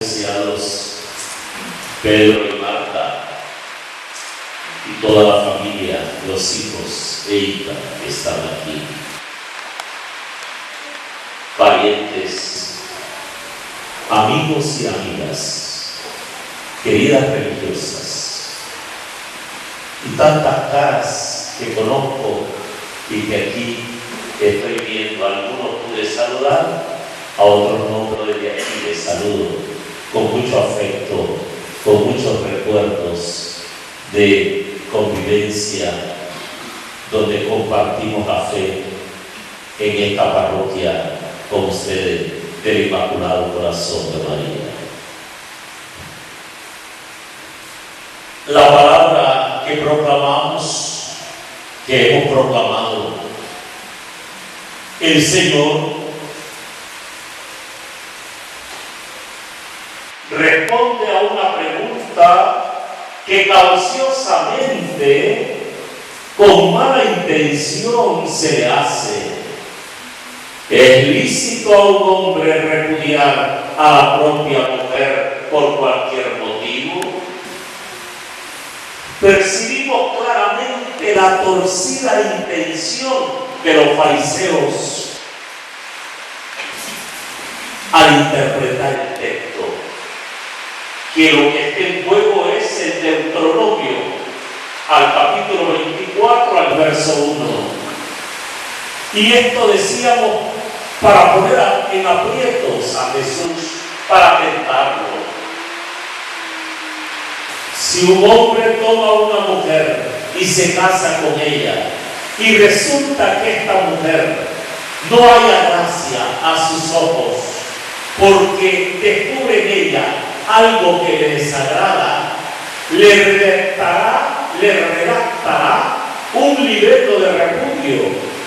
Deseados Pedro y Marta y toda la familia, los hijos e hijas que están aquí, parientes, amigos y amigas, queridas religiosas y tantas caras que conozco y que aquí estoy viendo. Algunos pude saludar, a otros no, pero desde aquí les saludo con mucho afecto, con muchos recuerdos de convivencia, donde compartimos la fe en esta parroquia con ustedes del Inmaculado Corazón de María. La palabra que proclamamos, que hemos proclamado, el Señor responde a una pregunta que cauciosamente, con mala intención, se le hace. ¿Es lícito a un hombre repudiar a la propia mujer por cualquier motivo? Percibimos claramente la torcida intención de los fariseos al interpretar el texto, que lo que está en juego es el Deuteronomio, al capítulo 24, al verso 1. Y esto decíamos para poner en aprietos a Jesús, para tentarlo. Si un hombre toma una mujer y se casa con ella, y resulta que esta mujer no haya gracia a sus ojos, porque descubre en ella algo que le desagrada, le redactará un libreto de repudio,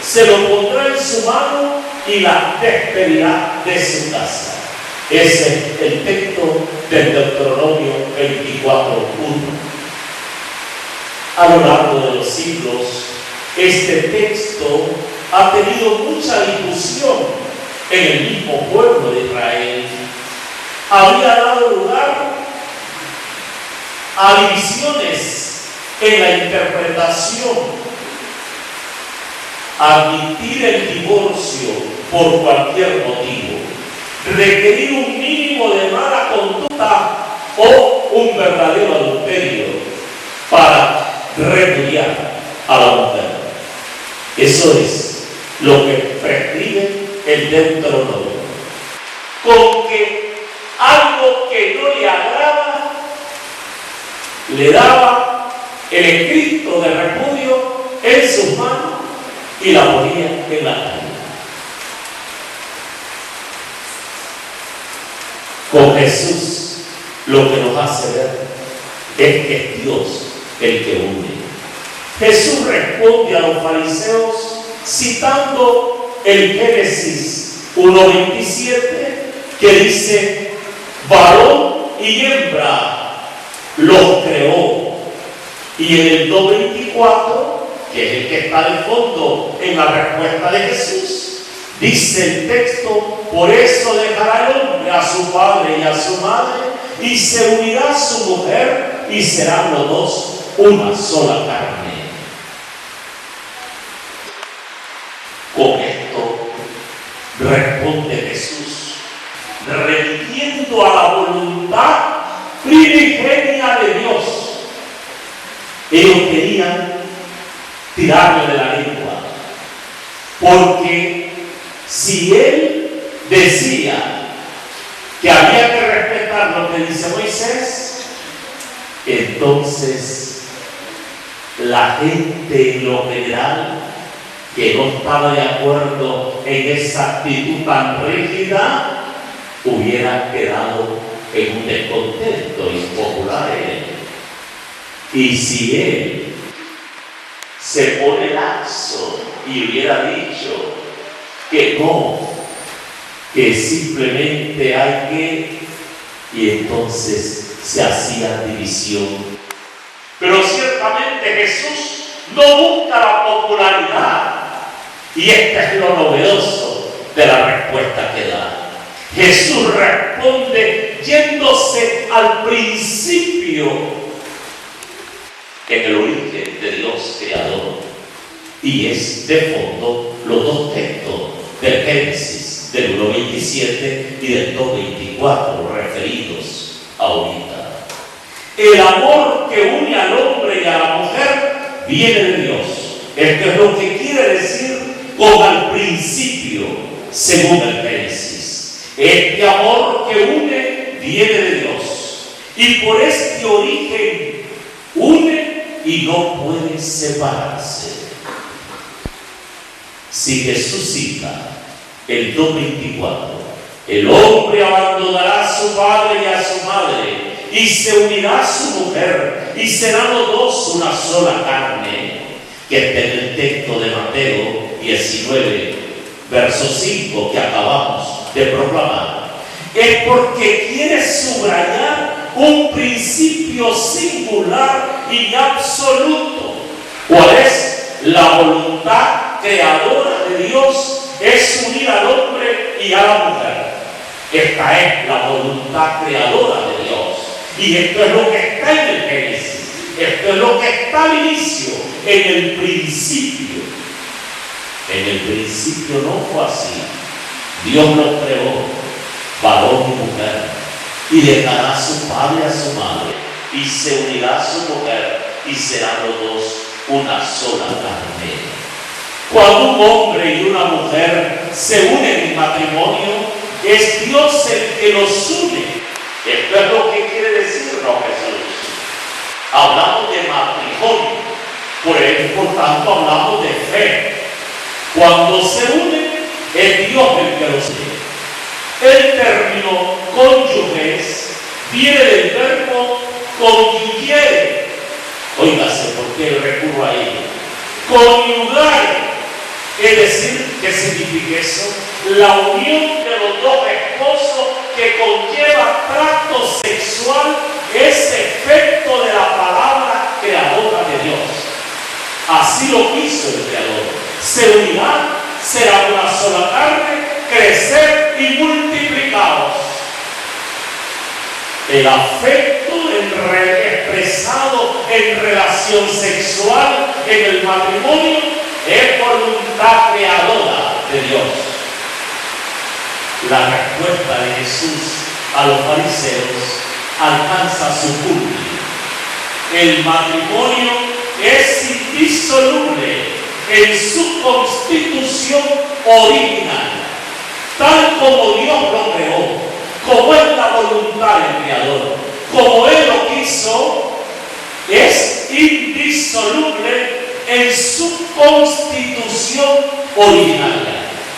se lo pondrá en su mano y la despedirá de su casa. Ese es el texto del Deuteronomio 24:1. A lo largo de los siglos, este texto ha tenido mucha difusión en el mismo pueblo de Israel. Había dado lugar a divisiones en la interpretación. Admitir el divorcio por cualquier motivo, requerir un mínimo de mala conducta o un verdadero adulterio para repudiar a la mujer. Eso es lo que prescribe el Deuteronomio. Con que algo que no le agrada, le daba el escrito de repudio en sus manos y la ponía en la calle. Con Jesús lo que nos hace ver es que es Dios el que une. Jesús responde a los fariseos citando el Génesis 1:27, que dice: varón y hembra los creó. Y en el 2:24, que es el que está de fondo en la respuesta de Jesús, dice el texto: por eso dejará el hombre a su padre y a su madre, y se unirá a su mujer, y serán los dos una sola carne. Con esto responde Jesús, remitiendo a la voluntad primigenia de Dios. Ellos querían tirarle de la lengua, porque si él decía que había que respetar lo que dice Moisés, entonces la gente en lo general que no estaba de acuerdo en esa actitud tan rígida hubiera quedado en un descontento impopular en él. Y si él se pone laxo y hubiera dicho que no, que simplemente hay que, y entonces se hacía división. Pero ciertamente Jesús no busca la popularidad, y este es lo novedoso de la respuesta que da. Jesús responde yéndose al principio, en el origen de Dios creador. Y es de fondo los dos textos del Génesis, del 1:27 y del 2:24, referidos ahorita. El amor que une al hombre y a la mujer viene de Dios. Esto es lo que quiere decir con al principio, según el Génesis. Este amor que une viene de Dios. Y por este origen une y no puede separarse. Si Jesús cita el 2:24, el hombre abandonará a su padre y a su madre y se unirá a su mujer y serán los dos una sola carne, que está en el texto de Mateo 19, verso 5 que acabamos de proclamar, es porque quiere subrayar un principio singular y absoluto. ¿Cuál es? La voluntad creadora de Dios es unir al hombre y a la mujer. Esta es la voluntad creadora de Dios. Y esto es lo que está en el Génesis. Esto es lo que está al inicio, en el principio. En el principio no fue así. Dios los creó, varón y mujer, y dejará a su padre y a su madre, y se unirá a su mujer, y serán los dos una sola carne. Cuando un hombre y una mujer se unen en matrimonio, es Dios el que los une. Esto es lo que quiere decirnos Jesús. Hablamos de matrimonio, por tanto hablamos de fe. Cuando se unen, es Dios el que los une. El término cónyuges viene del verbo conyugere. Óigase, ¿por qué recurro a ello? Conyugar. Es decir, ¿qué significa eso? La unión de los dos esposos que conlleva tracto sexual es efecto de la palabra creadora de Dios. Así lo quiso el Creador. Se unirán, será una sola carne, crecer y multiplicados. El afecto expresado en relación sexual en el matrimonio es voluntad creadora de Dios. La respuesta de Jesús a los fariseos alcanza su culmen. El matrimonio es indisoluble en su constitución original, tal como Dios lo creó, como es la voluntad del Creador, como Él lo quiso, es indisoluble en su constitución original.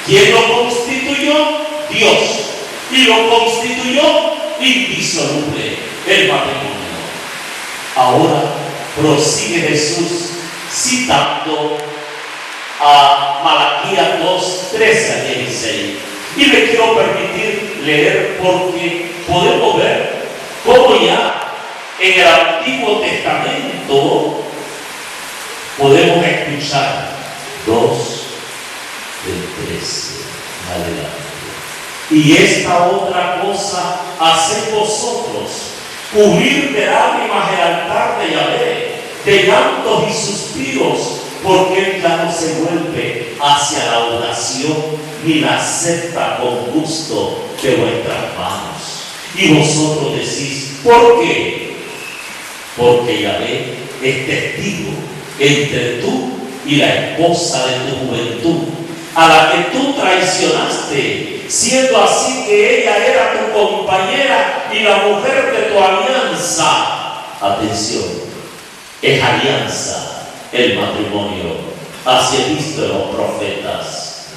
¿Quién lo constituyó? Dios. Y lo constituyó indisoluble, el matrimonio. Ahora prosigue Jesús citando a Malaquías 2, 13 a 16. Y me quiero permitir leer porque podemos ver cómo ya en el Antiguo Testamento podemos escuchar 2 del 13 adelante. Y esta otra cosa haced vosotros, cubrir de lágrimas el altar de Yahvé, de llantos y suspiros, porque Él ya no se vuelve hacia la oración ni la acepta con gusto de vuestras manos. Y vosotros decís, ¿por qué? Porque Yahvé es testigo entre tú y la esposa de tu juventud, a la que tú traicionaste, siendo así que ella era tu compañera y la mujer de tu alianza. Atención, es alianza el matrimonio, así he visto en los profetas.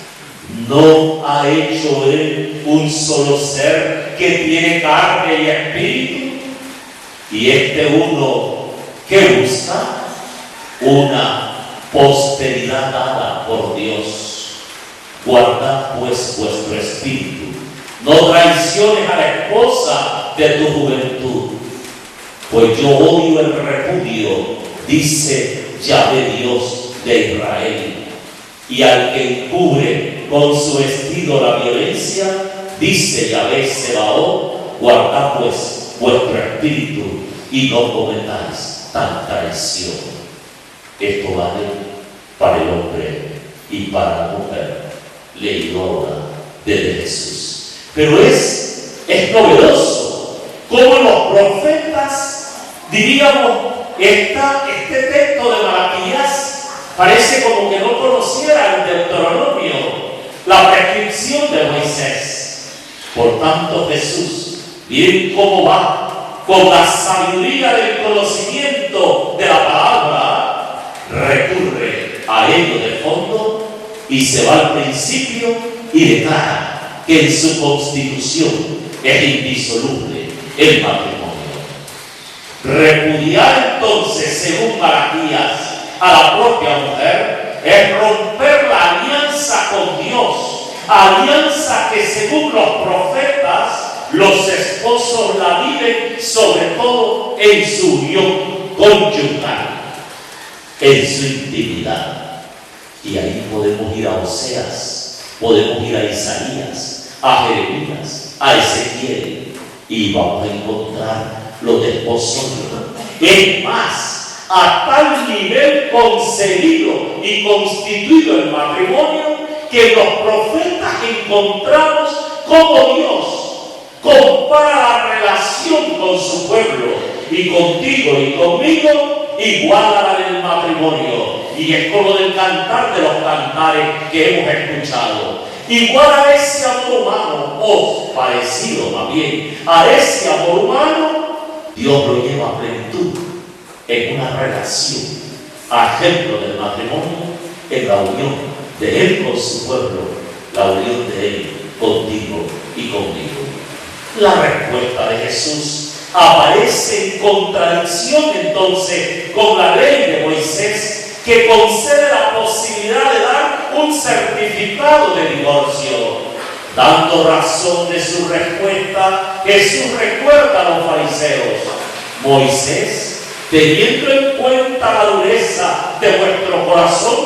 ¿No ha hecho Él un solo ser que tiene carne y espíritu? Y este uno, ¿qué busca? Una posteridad dada por Dios. Guardad pues vuestro espíritu, no traiciones a la esposa de tu juventud, pues yo odio el repudio, dice Yahvé Dios de Israel. Y al que encubre con su vestido la violencia, dice Yahvé Sebaot, guardad pues vuestro espíritu y no cometáis tal traición. Esto vale para el hombre y para la mujer, leído ahora desde Jesús. Pero es novedoso cómo los profetas, diríamos, este texto de Malaquías parece como que no conociera el Deuteronomio, la prescripción de Moisés. Por tanto, Jesús, miren cómo va con la sabiduría del conocimiento de la palabra, recurre a ello de fondo y se va al principio y declara que en su constitución es indisoluble el matrimonio. Repudiar entonces, según Malaquías, a la propia mujer es romper la alianza con Dios, alianza que según los profetas los esposos la viven sobre todo en su unión conyugal, en su intimidad. Y ahí podemos ir a Oseas, podemos ir a Isaías, a Jeremías, a Ezequiel, y vamos a encontrar lo del desposorio. Es más, a tal nivel concebido y constituido el matrimonio que los profetas encontramos como Dios compara la relación con su pueblo y contigo y conmigo igual a la del matrimonio. Y es como del cantar de los cantares que hemos escuchado. Igual a ese amor humano, o parecido más bien a ese amor humano, Dios lo lleva a plenitud en una relación, a ejemplo del matrimonio, en la unión de Él con su pueblo, la unión de Él contigo y conmigo. La respuesta de Jesús aparece en contradicción entonces con la ley de Moisés, que concede la posibilidad de dar un certificado de divorcio. Dando razón de su respuesta, Jesús recuerda a los fariseos: Moisés, teniendo en cuenta la dureza de vuestro corazón,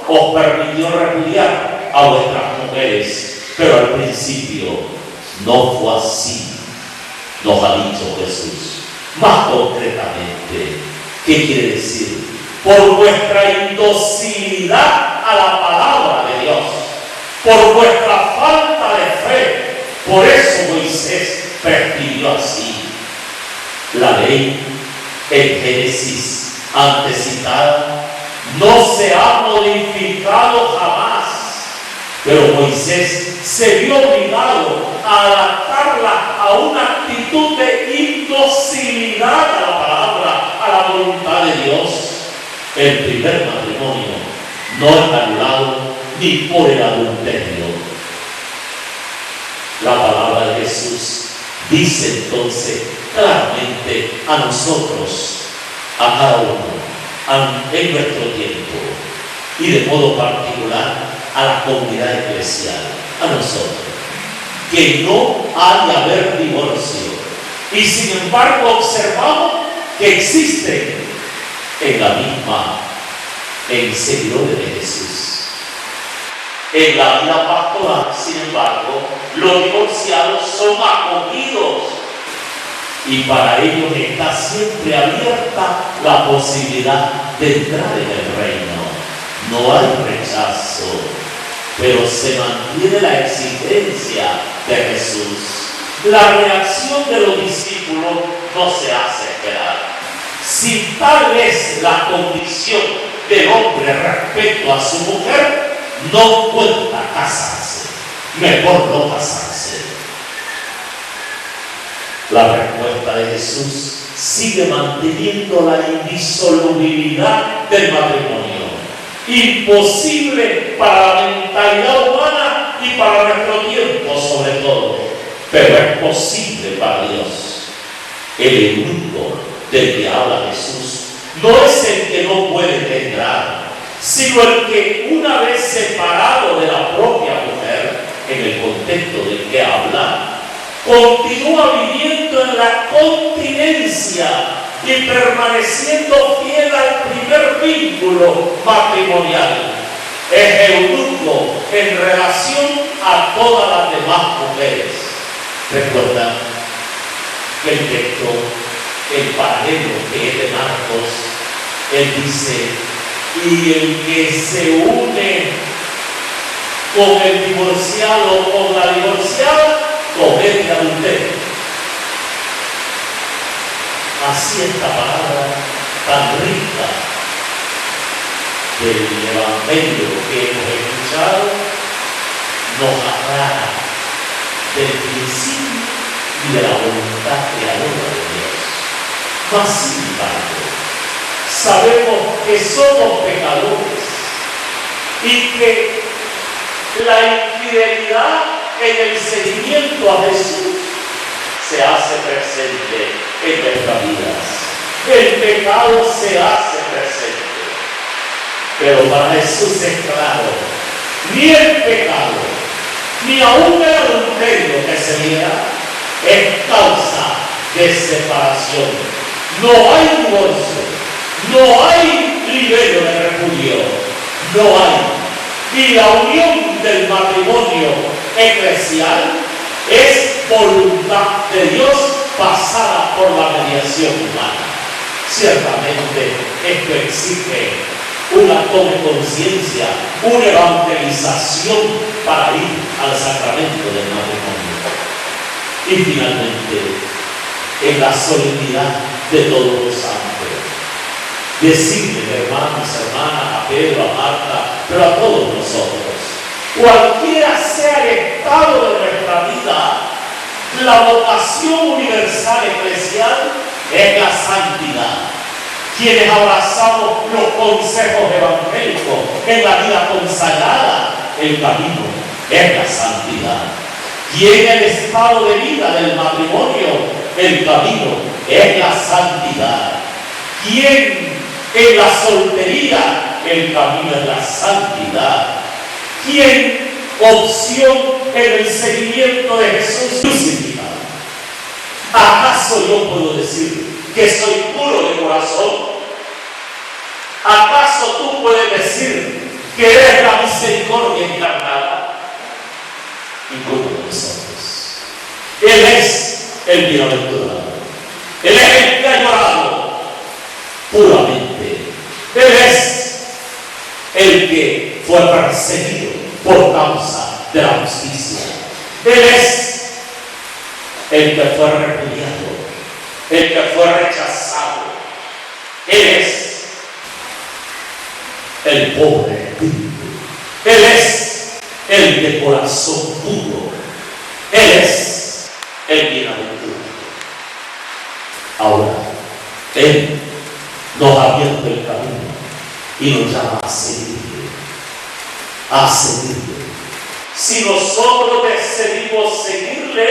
os permitió repudiar a vuestras mujeres, pero al principio no fue así, nos ha dicho Jesús. Más concretamente, ¿qué quiere decir? Por vuestra indocilidad a la palabra de Dios, por vuestra falta de fe, por eso Moisés prescribió así. La ley en Génesis antes citada no se ha modificado jamás, pero Moisés se vio obligado a adaptarla a una actitud de indocilidad a la palabra, a la voluntad de Dios. El primer matrimonio no es anulado ni por el adulterio. La palabra de Jesús dice entonces claramente a nosotros, a cada uno, en nuestro tiempo, y de modo particular a la comunidad eclesial, a nosotros, que no ha de haber divorcio. Y sin embargo observamos que existen en la misma, en seguidores de Jesús. En la vida pastoral, sin embargo, los divorciados son acogidos y para ellos está siempre abierta la posibilidad de entrar en el reino. No hay rechazo, pero se mantiene la exigencia de Jesús. La reacción de los discípulos no se hace esperar. Si tal es la condición del hombre respecto a su mujer, no cuenta casarse, mejor no casarse. La respuesta de Jesús sigue manteniendo la indisolubilidad del matrimonio, imposible para la mentalidad humana y para nuestro tiempo sobre todo, pero es posible para Dios. El eunuco del que habla Jesús no es el que no puede engendrar, sino el que, una vez separado de la propia mujer, en el contexto del que habla, continúa viviendo en la continencia y permaneciendo fiel al primer vínculo matrimonial. Es eunuco en relación a todas las demás mujeres. Recuerda el texto, el paralelo que es de Marcos, él dice, y el que se une con el divorciado o con la divorciada, comete adulterio. Así esta palabra tan rica del Evangelio que hemos escuchado nos aclara del principio y de la voluntad creadora de Dios. Mas sin embargo, sabemos que somos pecadores y que la infidelidad en el seguimiento a Jesús se hace presente en nuestras vidas. El pecado se hace presente. Pero para Jesús es claro, ni el pecado, ni aún el adulterio que se niega, es causa de separación. No hay divorcio, no hay libelo de repudio, no hay. Y la unión del matrimonio eclesial es voluntad de Dios pasada por la mediación humana. Ciertamente esto exige un acto de conciencia, una evangelización para ir al sacramento del matrimonio. Y finalmente, en la solemnidad de todos los santos, decirle, hermanos, hermanas, a Pedro, a Marta, pero a todos nosotros, cualquiera sea el estado de nuestra vida, la vocación universal eclesial es la santidad. Quienes abrazamos los consejos evangélicos en la vida consagrada, el camino es la santidad. Y en el estado de vida del matrimonio, el camino es la santidad. Quien en la soltería, el camino es la santidad. Quien opción en el seguimiento de Jesús crucificado. ¿Acaso yo puedo decir que soy puro de corazón? ¿Acaso tú puedes decir que eres la misericordia encarnada? Ninguno de nosotros. Él es el bienaventurado. Él es el que ha llorado puramente. Él es el que fue perseguido por causa de la justicia. Él es el que fue repudiado, el que fue rechazado. Él es el pobre espíritu. Él es el de corazón puro. Él es el bienaventurado. Ahora, Él nos ha abierto el camino y nos llama a seguirle. A seguirle. Si nosotros decidimos seguirle,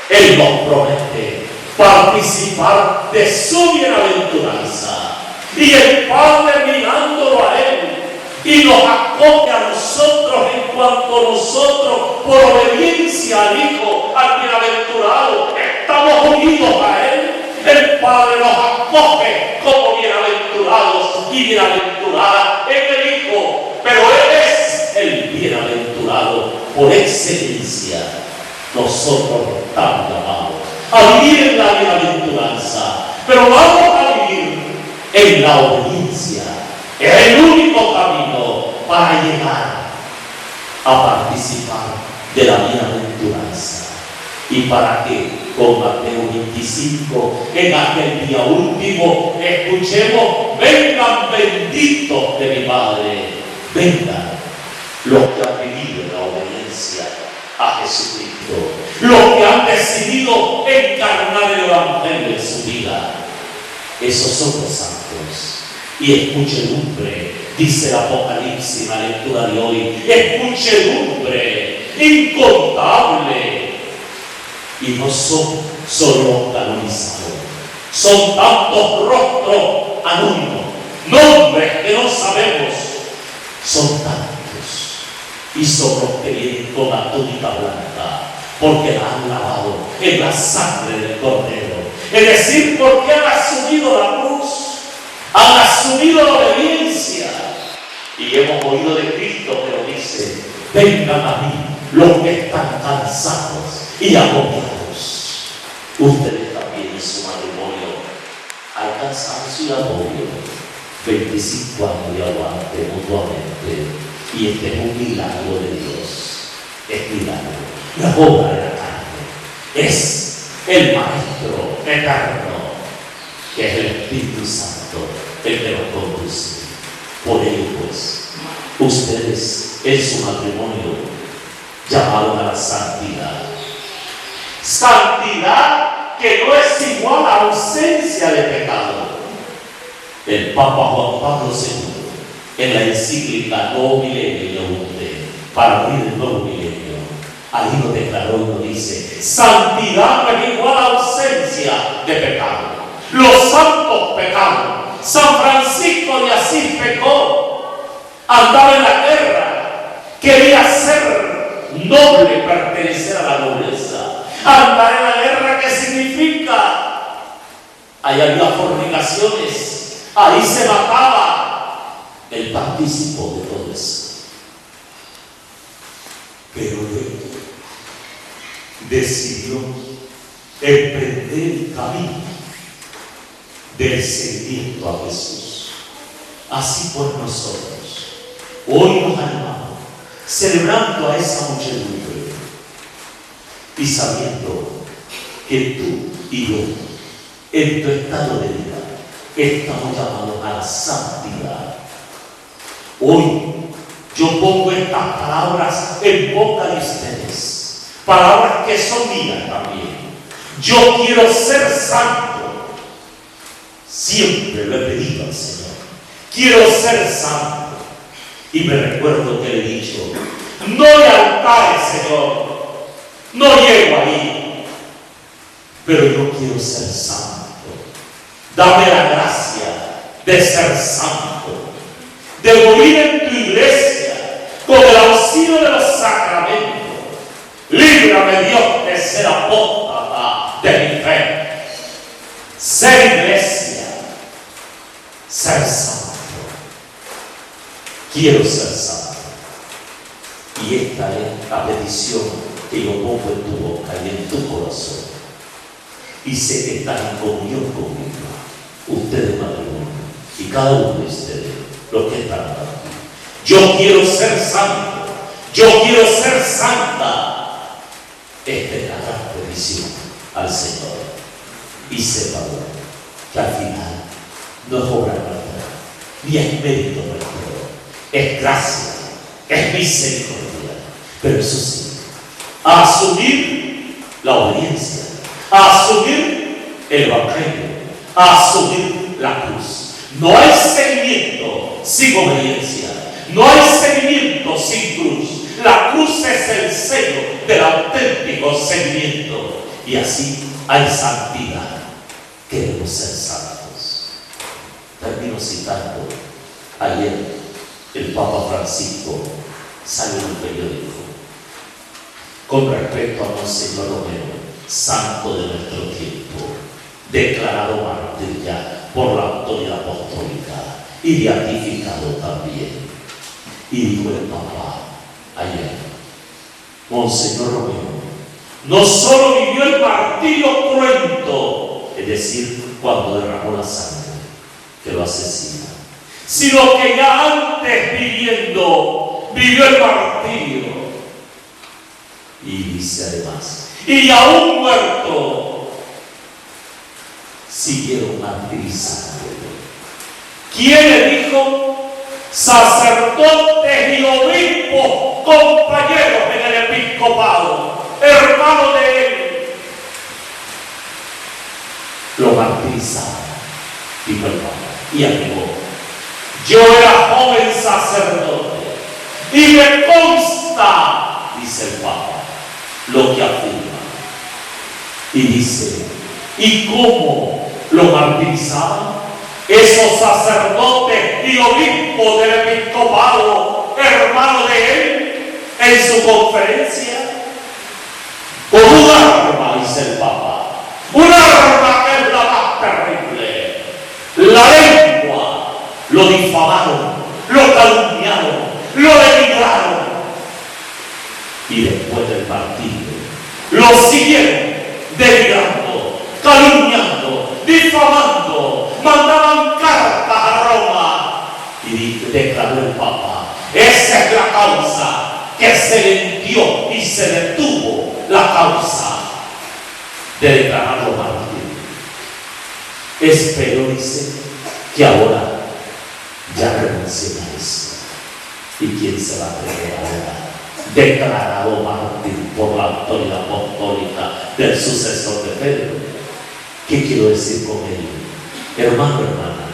Él nos promete participar de su bienaventuranza. Y el Padre, mirándolo a Él, y nos acoge a nosotros en cuanto nosotros, por obediencia al Hijo, al bienaventurado, estamos unidos a Él. El Padre nos acoge como bienaventurados y bienaventuradas en el Hijo. Pero Él es el bienaventurado por excelencia. Nosotros estamos llamados a vivir en la bienaventuranza, pero vamos a vivir en la obediencia. Es el único camino para llegar a participar de la bienaventuranza. Y para que con Mateo 25, en aquel día último, escuchemos: vengan benditos de mi Padre, vengan los que han vivido en la obediencia a Jesucristo, los que han decidido encarnar el Evangelio en su vida. Esos son los santos. Y muchedumbre, dice el Apocalipsis, la lectura de hoy, es muchedumbre incontable. Y no son solo los canonizados, son tantos rostros anónimos, nombres que no sabemos, son tantos. Y son los que vienen con la túnica blanca, porque la han lavado en la sangre del Cordero. Es decir, porque han asumido la cruz, han asumido la obediencia. Y hemos oído de Cristo que lo dice: vengan a mí los que están cansados y agobiados. Ustedes también cansancio y agobio. 25 años de aguante mutuamente. Y este es un milagro de Dios. Es milagro. La obra de la carne. Es el Maestro eterno, que es el Espíritu Santo, el que nos conduce. Por ello, pues, ustedes en su matrimonio llamaron a la santidad. Santidad que no es igual a ausencia de pecado. El Papa Juan Pablo II, en la encíclica Nuevo Milenio, para abrir el nuevo milenio, ahí lo declaró y lo dice: santidad no es igual a ausencia de pecado. Los santos pecaron. San Francisco de Asís pecó, andaba en la guerra, quería ser noble, pertenecer a la nobleza. Andar en la guerra, ¿qué significa? Ahí había fornicaciones, ahí se mataba. Él participó de todo eso. Pero él decidió emprender el camino del seguimiento a Jesús. Así pues nosotros hoy nos animamos celebrando a esa muchedumbre y sabiendo que tú y yo en tu estado de vida estamos llamados a la santidad. Hoy yo pongo estas palabras en boca de ustedes, palabras que son mías también. Yo quiero ser santo. Siempre lo he pedido al Señor. Quiero ser santo. Y me recuerdo que le he dicho: no hay altares, Señor. No llego ahí. Pero yo quiero ser santo. Dame la gracia de ser santo. De morir en tu iglesia con el auxilio de los sacramentos. Líbrame, Dios, de ser apóstata de mi fe. Ser iglesia, ser santo. Quiero ser santo. Y esta es la petición que yo pongo en tu boca y en tu corazón. Y sé que están en comunión conmigo, ustedes matrimonio, y cada uno de ustedes, los que están aquí. Yo quiero ser santo. Yo quiero ser santa. Esta es la gran petición al Señor. Y sepa que al final no es obra nuestra, ni es mérito nuestro, es gracia, es misericordia. Pero eso sí, a asumir la obediencia, a asumir el evangelio, a asumir la cruz. No hay seguimiento sin obediencia, no hay seguimiento sin cruz. La cruz es el sello del auténtico seguimiento. Y así hay santidad. Queremos ser santos. Termino citando ayer el Papa Francisco salió en un periódico con respecto a Monseñor Romero, santo de nuestro tiempo, declarado mártir ya por la autoridad apostólica y beatificado también. Y dijo el Papa ayer: Monseñor Romero no solo vivió el martirio cruento, es decir, cuando derramó la sangre que lo asesina, sino que ya antes vivió el martirio. Y dice además: y aún muerto siguieron martirizándolo. ¿Quién le dijo? Sacerdotes y obispos, compañeros en el episcopado, hermano de él, lo martirizaban, dijo el Papa, y agregó: yo era joven sacerdote y me consta, dice el Papa, lo que afirma. Y dice: ¿y cómo lo martirizaban? Esos sacerdotes y obispos del episcopado, hermano de él, en su conferencia, con un arma, dice el Papa, un arma que es la más terrible, la lengua. Lo difamaron, lo calumniaron, lo denigraron, y después del martirio lo siguieron denigrando, calumniando, difamando, declaró el Papa. Esa es la causa que se le dio y se detuvo la causa de declararlo mártir. Espero, dice, que ahora ya renuncien a eso. ¿Y quién se va a atrever ahora? Declarado mártir por la autoridad apostólica del sucesor de Pedro. ¿Qué quiero decir con ello? Hermano, hermana,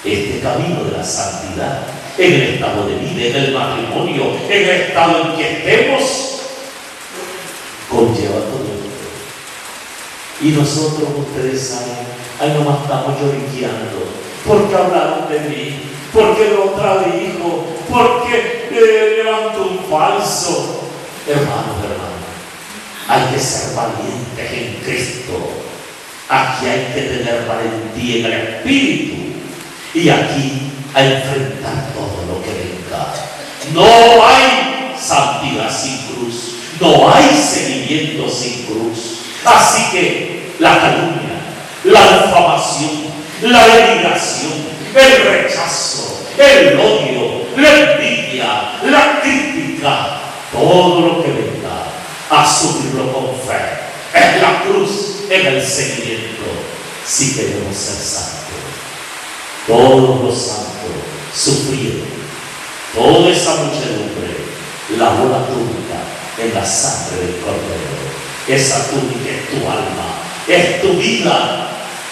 este camino de la santidad, en el estado de vida, en el matrimonio, en el estado en que estemos, conlleva todo esto. Y nosotros, ustedes saben, ahí nomás estamos lloriqueando, porque hablaron de mí, porque lo contradijo, porque levantó un falso. Hermanos, hay que ser valientes en Cristo. Aquí hay que tener valentía en el Espíritu. Y aquí a enfrentar todo lo que venga. No hay santidad sin cruz. No hay seguimiento sin cruz. Así que la calumnia, la difamación, la denigración, el rechazo, el odio, la envidia, la crítica, todo lo que venga, asumirlo con fe. Es la cruz en el seguimiento si queremos ser santos. Todos los santos sufrieron, toda esa muchedumbre lavó la túnica en la sangre del Cordero. Esa túnica es tu alma, es tu vida,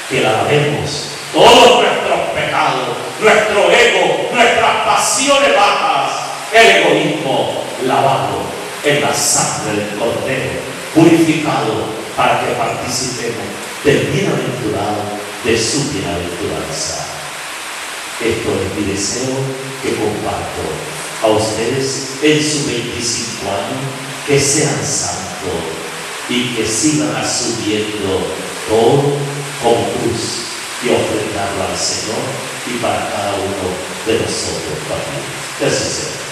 que la lavemos. Todos nuestros pecados, nuestro ego, nuestras pasiones bajas, el egoísmo, lavado en la sangre del Cordero, purificado para que participemos del bienaventurado, de su bienaventuranza. Esto es mi deseo que comparto a ustedes en sus 25 años, que sean santos y que sigan asumiendo todo con cruz y ofrendarlo al Señor y para cada uno de nosotros también. Que así sea.